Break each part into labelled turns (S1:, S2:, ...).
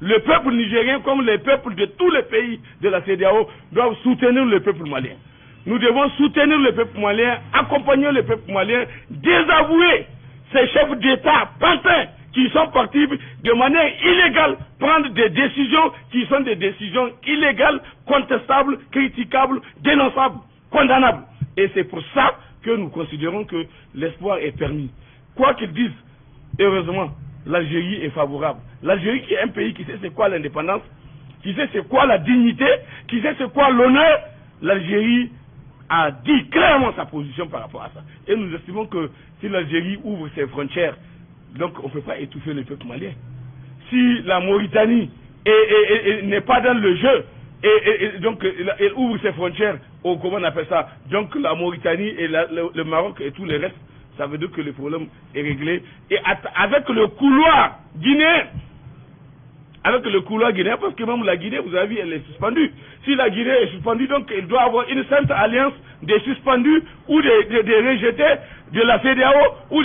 S1: le peuple nigérien, comme les peuples de tous les pays de la CEDEAO, doivent soutenir le peuple malien. Nous devons soutenir le peuple malien, accompagner le peuple malien, désavouer ces chefs d'État pantins qui sont partis de manière illégale prendre des décisions qui sont des décisions illégales, contestables, critiquables, dénonçables, condamnables. Et c'est pour ça que nous considérons que l'espoir est permis. Quoi qu'ils disent, heureusement, l'Algérie est favorable. L'Algérie qui est un pays qui sait c'est quoi l'indépendance, qui sait c'est quoi la dignité, qui sait c'est quoi l'honneur, l'Algérie a dit clairement sa position par rapport à ça. Et nous estimons que si l'Algérie ouvre ses frontières, donc on ne peut pas étouffer le peuple malien. Si la Mauritanie n'est pas dans le jeu, et donc elle ouvre ses frontières, comment on appelle ça, donc la Mauritanie et le Maroc et tous les restes, ça veut dire que le problème est réglé. Et avec le couloir guinéen, parce que même la Guinée, vous avez vu, elle est suspendue. Si la Guinée est suspendue, donc il doit avoir une sainte alliance des suspendus ou des rejetés de la CEDEAO, ou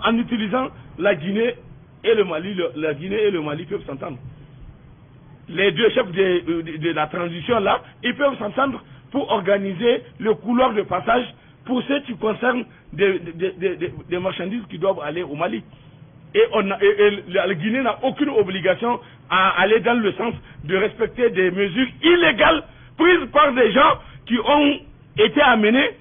S1: en utilisant la Guinée et le Mali. La Guinée et le Mali peuvent s'entendre. Les deux chefs de la transition là, ils peuvent s'entendre pour organiser le couloir de passage pour ce qui concerne des marchandises qui doivent aller au Mali. Et la Guinée n'a aucune obligation à aller dans le sens de respecter des mesures illégales prises par des gens qui ont été amenés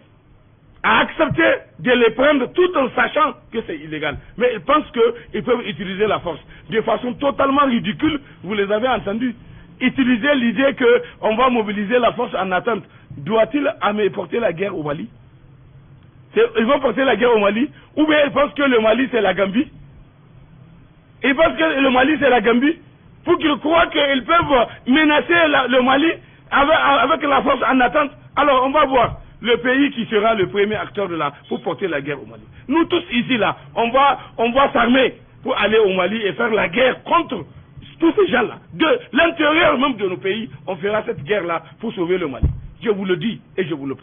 S1: à accepter de les prendre tout en sachant que c'est illégal. Mais ils pensent qu'ils peuvent utiliser la force de façon totalement ridicule. Vous les avez entendus. Utiliser l'idée qu'on va mobiliser la force en attente. Doit-il porter la guerre au Mali? Ils vont porter la guerre au Mali? Ou bien ils pensent que le Mali c'est la Gambie? Ils pensent que le Mali c'est la Gambie? Pour qu'ils croient qu'ils peuvent menacer le Mali avec la force en attente. Alors on va voir le pays qui sera le premier acteur pour porter la guerre au Mali. Nous tous ici là, on va s'armer pour aller au Mali et faire la guerre contre tous ces gens là. De l'intérieur même de nos pays, on fera cette guerre là pour sauver le Mali. Je vous le dis et je vous le promets.